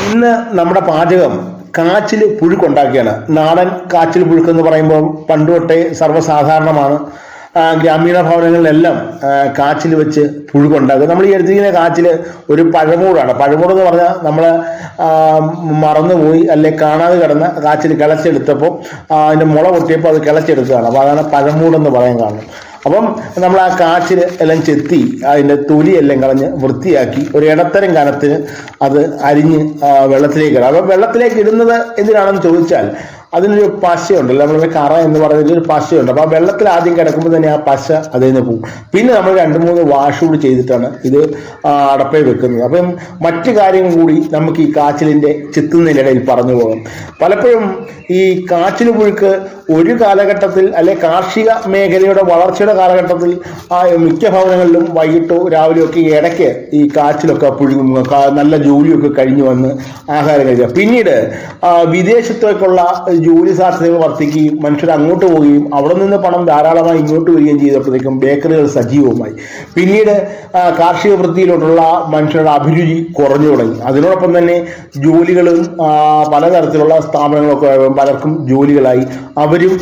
ഇന്ന് നമ്മുടെ പാചകം കാച്ചിൽ പുഴുക്കുണ്ടാക്കിയാണ്. നാടൻ കാച്ചിൽ പുഴുക്കെന്ന് പറയുമ്പോൾ പണ്ട് തൊട്ടേ സർവ്വസാധാരണമാണ്. ഗ്രാമീണ ഭവനങ്ങളിലെല്ലാം കാച്ചിൽ വെച്ച് പുഴുക്കുണ്ടാക്കുക. നമ്മൾ ഈ എടുത്തിരിക്കുന്ന കാച്ചിൽ ഒരു പഴമൂടാണ്. പഴമൂടെന്ന് പറഞ്ഞാൽ നമ്മൾ മറന്നുപോയി അല്ലെ കാണാതെ കിടന്ന കാച്ചിൽ കിളച്ചെടുത്തപ്പോൾ അതിൻ്റെ മുള പൊട്ടിയപ്പോൾ അത് കിളച്ചെടുക്കുകയാണ്. അപ്പോൾ അതാണ് പഴമൂടെന്ന് പറയാൻ കാരണം. അപ്പം നമ്മൾ ആ കാച്ചിൽ എല്ലാം ചെത്തി അതിൻ്റെ തൊലിയെല്ലാം കളഞ്ഞ് വൃത്തിയാക്കി ഒരു ഇടത്തരം കനത്തിന് അത് അരിഞ്ഞ് വെള്ളത്തിലേക്ക് ഇടാം. അപ്പം വെള്ളത്തിലേക്ക് ഇടുന്നത് എന്തിനാണെന്ന് ചോദിച്ചാൽ അതിനൊരു പശയുണ്ടല്ലോ, നമ്മൾ കറ എന്ന് പറയുന്നതിൽ ഒരു പശയുണ്ട്. അപ്പോൾ ആ വെള്ളത്തിൽ ആദ്യം കിടക്കുമ്പോൾ തന്നെ ആ പശ അതിൽ നിന്ന് പോകും. പിന്നെ നമ്മൾ 2-3 വാഷ് കൂടി ചെയ്തിട്ടാണ് ഇത് അടപ്പയിൽ വെക്കുന്നത്. അപ്പം മറ്റു കാര്യങ്ങൾ കൂടി നമുക്ക് ഈ കാച്ചിലിൻ്റെ ചെത്തുന്നതിനിടയിൽ പറഞ്ഞു പോകാം. പലപ്പോഴും ഈ കാച്ചിൽ പുഴുക്ക് ഒരു കാലഘട്ടത്തിൽ അല്ലെ കാർഷിക മേഖലയുടെ വളർച്ചയുടെ കാലഘട്ടത്തിൽ മിക്ക ഭവനങ്ങളിലും വൈകിട്ടോ രാവിലെയോ ഒക്കെ ഇടയ്ക്ക് ഈ കാച്ചിലൊക്കെ പുഴുകും, നല്ല ജോലിയൊക്കെ കഴിഞ്ഞു വന്ന് ആഹാരം കഴിക്കുക. പിന്നീട് വിദേശത്തേക്കുള്ള ജോലി സാധ്യതകൾ വർദ്ധിക്കുകയും മനുഷ്യർ അങ്ങോട്ട് പോവുകയും അവിടെ നിന്ന് പണം ധാരാളമായി ഇങ്ങോട്ട് വരികയും ചെയ്തപ്പോഴത്തേക്കും ബേക്കറികൾ സജീവമായി. പിന്നീട് കാർഷിക വൃത്തിയിലോട്ടുള്ള മനുഷ്യരുടെ അഭിരുചി കുറഞ്ഞു തുടങ്ങി. അതിനോടൊപ്പം തന്നെ ജോലികളും പലതരത്തിലുള്ള സ്ഥാപനങ്ങളൊക്കെ പലർക്കും ജോലികളായി, അവരും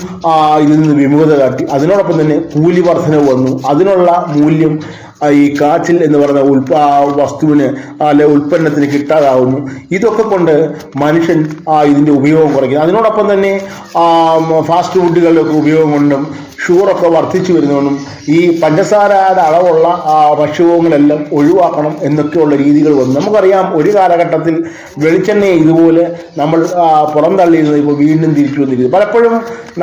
ഇതിൽ നിന്ന് വിമുഖത കാട്ടി. അതിനോടൊപ്പം തന്നെ കൂലി വർധനവ് വന്നു. അതിനുള്ള മൂല്യം ഈ കാച്ചിൽ എന്ന് പറയുന്ന വസ്തുവിന് അല്ലെ ഉൽപ്പന്നത്തിന് കിട്ടാതാവുന്നു. ഇതൊക്കെ കൊണ്ട് മനുഷ്യൻ ഇതിൻ്റെ ഉപയോഗം കുറയ്ക്കുന്നു. അതിനോടൊപ്പം തന്നെ ഫാസ്റ്റ് ഫുഡുകളിലൊക്കെ ഉപയോഗം കൊണ്ടും ഷുഗറൊക്കെ വർദ്ധിച്ചു വരുന്നതുകൊണ്ടും ഈ പഞ്ചസാരയുടെ അളവുള്ള ഭക്ഷ്യങ്ങളെല്ലാം ഒഴിവാക്കണം എന്നൊക്കെയുള്ള രീതികൾ വന്നു. നമുക്കറിയാം ഒരു കാലഘട്ടത്തിൽ വെളിച്ചെണ്ണയെ ഇതുപോലെ നമ്മൾ പുറം തള്ളിയിരുന്നത് ഇപ്പോൾ വീണ്ടും തിരിച്ചു വന്നിരിക്കുന്നു. പലപ്പോഴും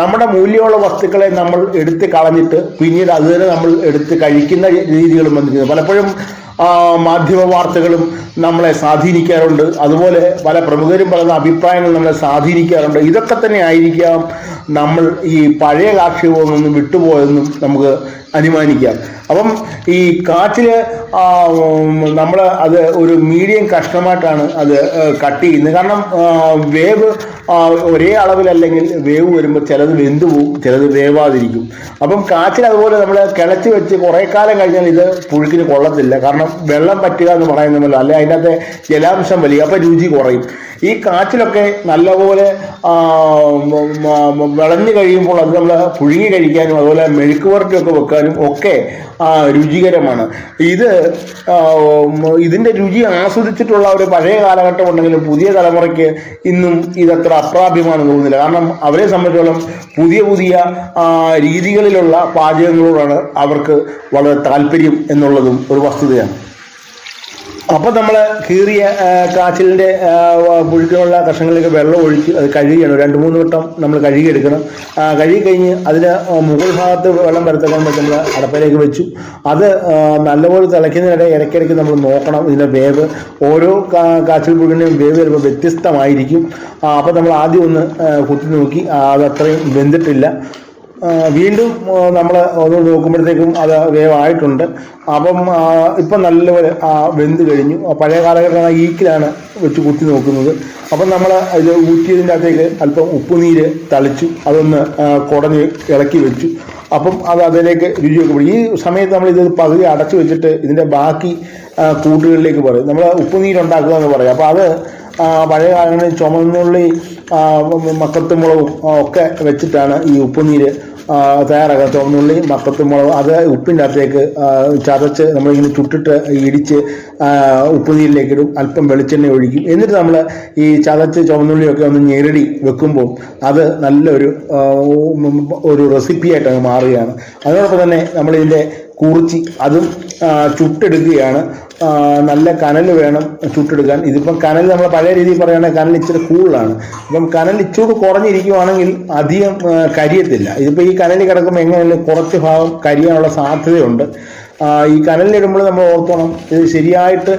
നമ്മുടെ മൂല്യമുള്ള വസ്തുക്കളെ നമ്മൾ എടുത്ത് കളഞ്ഞിട്ട് പിന്നീട് അത് തന്നെ നമ്മൾ എടുത്ത് കഴിക്കുന്ന രീതികളും വന്നിരിക്കുന്നത്. പലപ്പോഴും മാധ്യമ വാർത്തകളും നമ്മളെ സ്വാധീനിക്കാറുണ്ട്. അതുപോലെ പല പ്രമുഖരും പറയുന്ന അഭിപ്രായങ്ങൾ നമ്മളെ സ്വാധീനിക്കാറുണ്ട്. ഇതൊക്കെ തന്നെ ആയിരിക്കാം നമ്മൾ ഈ പഴയ കാർഷികത്തിൽ നിന്നും വിട്ടുപോയെന്നും നമുക്ക് അനുമാനിക്കാം. അപ്പം ഈ കാച്ചിൽ നമ്മൾ അത് ഒരു മീഡിയം കഷ്ണമായിട്ടാണ് അത് കട്ട് ചെയ്യുന്നത്. കാരണം വേവ് ഒരേ അളവിലല്ലെങ്കിൽ വേവ് വരുമ്പോൾ ചിലത് വെന്തു പോവും, ചിലത് വേവാതിരിക്കും. അപ്പം കാച്ചിൽ അതുപോലെ നമ്മൾ കിളച്ച് വെച്ച് കുറേ കാലം കഴിഞ്ഞാൽ ഇത് പുഴുക്കിന് കൊള്ളത്തില്ല. കാരണം വെള്ളം പറ്റുക എന്ന് പറയുന്നല്ലോ, അല്ലെ അതിൻ്റെ അകത്തെ ജലാംശം വലിയ, അപ്പം രുചി കുറയും. ഈ കാച്ചിലൊക്കെ നല്ലപോലെ വിളഞ്ഞു കഴിയുമ്പോൾ അത് നമ്മൾ പുഴുങ്ങി കഴിക്കാനും അതുപോലെ മെഴുക്ക് പുരട്ടിയൊക്കെ വെക്കാനും ഒക്കെ രുചികരമാണ്. ഇതിൻ്റെ രുചി ആസ്വദിച്ചിട്ടുള്ള ഒരു പഴയ കാലഘട്ടം ഉണ്ടെങ്കിലും പുതിയ തലമുറയ്ക്ക് ഇന്നും ഇതത്ര അപ്രാപ്യമാണെന്ന് തോന്നുന്നില്ല. കാരണം അവരെ സംബന്ധിച്ചോളം പുതിയ പുതിയ രീതികളിലുള്ള പാചകങ്ങളോടാണ് അവർക്ക് വളരെ താല്പര്യം എന്നുള്ളതും ഒരു വസ്തുതയാണ്. അപ്പം നമ്മൾ കീറിയ കാച്ചിലിൻ്റെ പുഴുക്കിനുള്ള കഷ്ണങ്ങളിലേക്ക് വെള്ളം ഒഴിച്ച് അത് കഴുകിയാണ് 2-3 വട്ടം നമ്മൾ കഴുകിയെടുക്കണം. കഴുകി കഴിഞ്ഞ് അതിന് മുകൾ ഭാഗത്ത് വെള്ളം വരത്തക്കാൻ പറ്റി നമ്മൾ അടപ്പയിലേക്ക് വെച്ചു. അത് നല്ലപോലെ തിളയ്ക്കുന്നതിനിടെ ഇടയ്ക്കിടയ്ക്ക് നമ്മൾ നോക്കണം ഇതിൻ്റെ വേവ്. ഓരോ കാച്ചിൽ പുഴുക്കിൻ്റെയും വേവ് ചിലപ്പോൾ വ്യത്യസ്തമായിരിക്കും. അപ്പം നമ്മൾ ആദ്യം ഒന്ന് കുത്തി നോക്കി, അതത്രയും വെന്തിട്ടില്ല. വീണ്ടും നമ്മൾ ഒന്ന് നോക്കുമ്പോഴത്തേക്കും അത് വേവായിട്ടുണ്ട്. അപ്പം ഇപ്പം നല്ലപോലെ വെന്ത് കഴിഞ്ഞു. പഴയ കാലഘട്ടം ഈക്കിലാണ് വെച്ച് കുത്തി നോക്കുന്നത്. അപ്പം നമ്മൾ ഇത് ഊറ്റിയതിൻ്റെ അകത്തേക്ക് അല്പം ഉപ്പുനീര് തളിച്ചു, അതൊന്ന് കുടഞ്ഞ് ഇളക്കി വെച്ചു. അപ്പം അത് അതിലേക്ക് രുചിയൊക്കെ പിടിക്കും. ഈ സമയത്ത് നമ്മളിത് പകുതി അടച്ചു വെച്ചിട്ട് ഇതിൻ്റെ ബാക്കി കൂട്ടുകളിലേക്ക് പറയും. നമ്മൾ ഉപ്പുനീരുണ്ടാക്കുക എന്ന് പറയും. അപ്പോൾ അത് പഴയ കാലങ്ങളിൽ ചുമന്നുള്ളി മക്കത്തുമുളകും ഒക്കെ വെച്ചിട്ടാണ് ഈ ഉപ്പുനീര് തയ്യാറാക്കുക. ചുവന്നുള്ളി മക്കത്തുമുളക് അത് ഉപ്പിൻ്റെ അകത്തേക്ക് ചതച്ച് നമ്മളിങ്ങനെ ചുട്ടിട്ട് ഇടിച്ച് ഉപ്പുനീരിലേക്ക് ഇടും, അല്പം വെളിച്ചെണ്ണ ഒഴിക്കും. എന്നിട്ട് നമ്മൾ ഈ ചതച്ച് ചുവന്നുള്ളിയൊക്കെ ഒന്ന് ഞെരടി വെക്കുമ്പോൾ അത് നല്ലൊരു റെസിപ്പിയായിട്ട് മാറുകയാണ്. അതോടൊപ്പം തന്നെ നമ്മളിതിൻ്റെ കുറിച്ചി അതും ചുട്ടെടുക്കുകയാണ്. നല്ല കനൽ വേണം ചുട്ടെടുക്കാൻ. ഇതിപ്പം കനൽ നമ്മൾ പഴയ രീതിയിൽ പറയുകയാണെങ്കിൽ കനൽ ഇച്ചിരി കൂടുതലാണ്. ഇപ്പം കനൽ ഇച്ചിരി കുറഞ്ഞിരിക്കുവാണെങ്കിൽ അധികം കരിയത്തില്ല. ഇതിപ്പോൾ ഈ കനലിൽ കിടക്കുമ്പോൾ എങ്ങനെയാലും കുറച്ച് ഭാഗം കരിയാനുള്ള സാധ്യതയുണ്ട്. ഈ കനലിലിടുമ്പോൾ നമ്മൾ ഓർത്തോണം ഇത് ശരിയായിട്ട്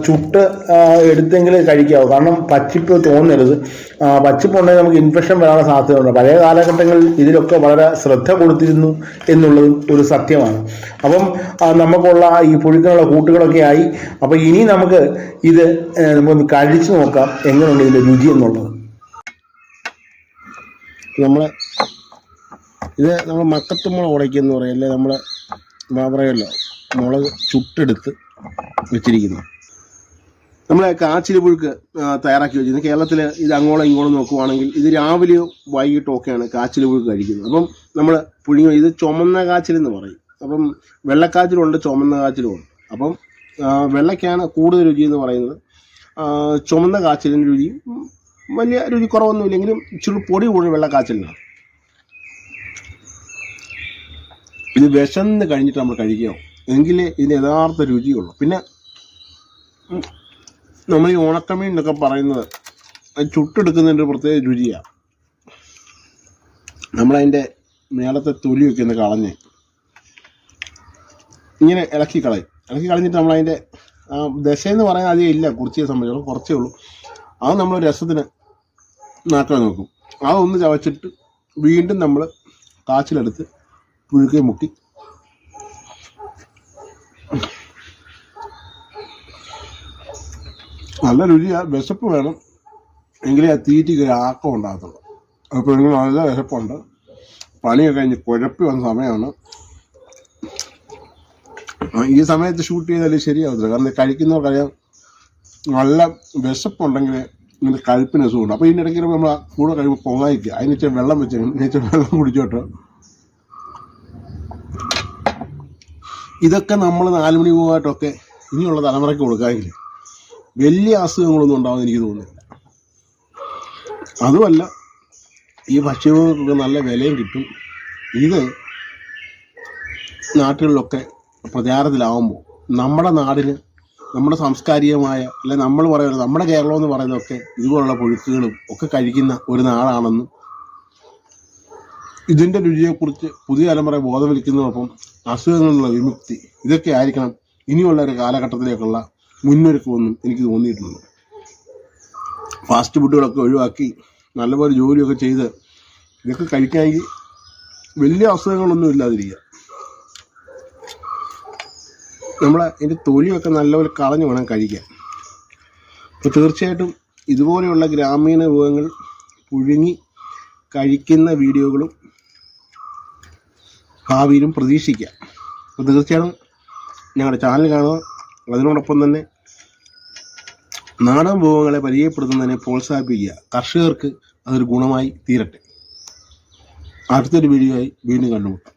ചുട്ട് എടുത്തെങ്കിൽ കഴിക്കാവൂ. കാരണം പച്ചിപ്പ് തോന്നരുത്. പച്ചിപ്പുണ്ടെങ്കിൽ നമുക്ക് ഇൻഫെക്ഷൻ വരാനുള്ള സാധ്യതയുണ്ട്. പഴയ കാലഘട്ടങ്ങളിൽ ഇതിലൊക്കെ വളരെ ശ്രദ്ധ കൊടുത്തിരുന്നു എന്നുള്ളതും ഒരു സത്യമാണ്. അപ്പം നമുക്കുള്ള ഈ പുഴുക്കിനുള്ള കൂട്ടുകളൊക്കെ ആയി. അപ്പം ഇനി നമുക്ക് ഇത് നമുക്കൊന്ന് കഴിച്ചു നോക്കാം എങ്ങനെയുണ്ട് ഇതിൻ്റെ രുചി എന്നുള്ളത്. നമ്മൾ മക്കത്തുമുളക് ഉടയ്ക്കെന്ന് പറയല്ലേ, നമ്മൾ പറയുമല്ലോ മുളക് ചുട്ടെടുത്ത് വെച്ചിരിക്കുന്നു. നമ്മളെ കാച്ചിൽ പുഴുക്ക് തയ്യാറാക്കി വെച്ചിരുന്നത് കേരളത്തിൽ ഇത് അങ്ങോളം ഇങ്ങോളം നോക്കുവാണെങ്കിൽ ഇത് രാവിലെയോ വൈകിട്ടോ ഒക്കെയാണ് കാച്ചിൽ പുഴുക്ക് കഴിക്കുന്നത്. അപ്പം നമ്മൾ പുഴുങ്ങി ഇത് ചുമന്ന കാച്ചിൽ എന്ന് പറയും. അപ്പം വെള്ളക്കാച്ചിലുണ്ട്, ചുമന്ന കാച്ചിലുമുണ്ട്. അപ്പം വെള്ളയ്ക്കാണ് കൂടുതൽ രുചി എന്ന് പറയുന്നത്. ചുമന്ന കാച്ചിലിൻ്റെ രുചി വലിയ രുചി കുറവൊന്നുമില്ലെങ്കിലും ഇച്ചിരി പൊടി കൂടുതൽ വെള്ളക്കാച്ചിലിനാണ്. ഇത് വിശന്ന് കഴിഞ്ഞിട്ട് നമ്മൾ കഴിക്കണം, എങ്കിലേ ഇതിന് യഥാർത്ഥ രുചിയുള്ളൂ. പിന്നെ നമ്മൾ ഈ ഉണക്കമീൻ എന്നൊക്കെ പറയുന്നത് അത് ചുട്ടെടുക്കുന്നതിൻ്റെ പ്രത്യേക രുചിയാണ്. നമ്മളതിൻ്റെ മേലത്തെ തൊലിയൊക്കെ ഒന്ന് കളഞ്ഞ് ഇങ്ങനെ ഇളക്കി കളഞ്ഞിട്ട് നമ്മളതിൻ്റെ ദശയെന്ന് പറയാൻ അധികം ഇല്ല, കുറിച്ചിയെ സംബന്ധിച്ചോളം കുറച്ചേ ഉള്ളൂ. അത് നമ്മൾ രസത്തിന് നാക്കാൻ നോക്കും. അതൊന്ന് ചവച്ചിട്ട് വീണ്ടും നമ്മൾ കാച്ചിലെടുത്ത് പുഴുക്കെ മുക്കി നല്ല രുചിയാണ്. വിശപ്പ് വേണം, എങ്കിലേ ആ തീറ്റിക്ക് ഒരു ആക്കം ഉണ്ടാകത്തുള്ളൂ. അപ്പോൾ നിങ്ങൾ നല്ല വിശപ്പുണ്ട്, പണിയൊക്കെ കഴിഞ്ഞ് കുഴപ്പി വന്ന സമയമാണ്. ഈ സമയത്ത് ഷൂട്ട് ചെയ്താൽ ശരിയാവത്തില്ല, കാരണം കഴിക്കുന്നവർക്കറിയാം നല്ല വിശപ്പുണ്ടെങ്കിൽ ഇങ്ങനെ കഴിപ്പിന് അസുഖമുണ്ട്. അപ്പോൾ ഇതിൻ്റെ ഇടയ്ക്ക് നമ്മൾ കൂടെ കഴിയുമ്പോൾ പൊങ്ങായിക്കുക, അതിന് വെള്ളം വെച്ച് വെള്ളം കുടിച്ചോട്ട്. ഇതൊക്കെ നമ്മൾ 4 മണി പോകായിട്ടൊക്കെ ഇനിയുള്ള തലമുറയ്ക്ക് കൊടുക്കാമെങ്കിൽ വലിയ അസുഖങ്ങളൊന്നും ഉണ്ടാകുമെന്ന് എനിക്ക് തോന്നുന്നില്ല. അതുമല്ല, ഈ ഭക്ഷ്യങ്ങൾക്ക് നല്ല വിലയും കിട്ടും. ഇത് നാട്ടുകളിലൊക്കെ പ്രചാരത്തിലാവുമ്പോൾ നമ്മുടെ നാടിന്, നമ്മുടെ സാംസ്കാരികമായ, അല്ലെ നമ്മൾ പറയുന്നത് നമ്മുടെ കേരളം എന്ന് പറയുന്നതൊക്കെ ഇതുപോലുള്ള പുഴുക്കുകളും ഒക്കെ കഴിക്കുന്ന ഒരു നാടാണെന്നും ഇതിൻ്റെ രുചിയെക്കുറിച്ച് പുതിയ തലമുറ ബോധവൽക്കുന്നതോടൊപ്പം അസുഖങ്ങളിലുള്ള വിമുക്തി, ഇതൊക്കെ ആയിരിക്കണം ഇനിയുള്ള ഒരു കാലഘട്ടത്തിലേക്കുള്ള മുന്നൊരുക്കമെന്നും എനിക്ക് തോന്നിയിട്ടുണ്ട്. ഫാസ്റ്റ് ഫുഡുകളൊക്കെ ഒഴിവാക്കി നല്ലപോലെ ജോലിയൊക്കെ ചെയ്ത് ഇതൊക്കെ കഴിക്കാമെങ്കിൽ വലിയ അസുഖങ്ങളൊന്നും ഇല്ലാതിരിക്കുക. ഇതിൻ്റെ തൊലിയൊക്കെ നല്ലപോലെ കളഞ്ഞു വേണം കഴിക്കാൻ. അപ്പോൾ തീർച്ചയായിട്ടും ഇതുപോലെയുള്ള ഗ്രാമീണ വിഭവങ്ങൾ പുഴുങ്ങി കഴിക്കുന്ന വീഡിയോകളും ഭാവിയിലും പ്രതീക്ഷിക്കാം. അപ്പോൾ തീർച്ചയായിട്ടും ഞങ്ങളുടെ ചാനൽ കാണുക. അതിനോടൊപ്പം തന്നെ നാടൻ വിഭവങ്ങളെ പരിചയപ്പെടുത്തുന്നതിനെ പ്രോത്സാഹിപ്പിക്കുക. കർഷകർക്ക് അതൊരു ഗുണമായി തീരട്ടെ. അടുത്തൊരു വീഡിയോ ആയി വീണ്ടും കണ്ടുമുട്ടാം.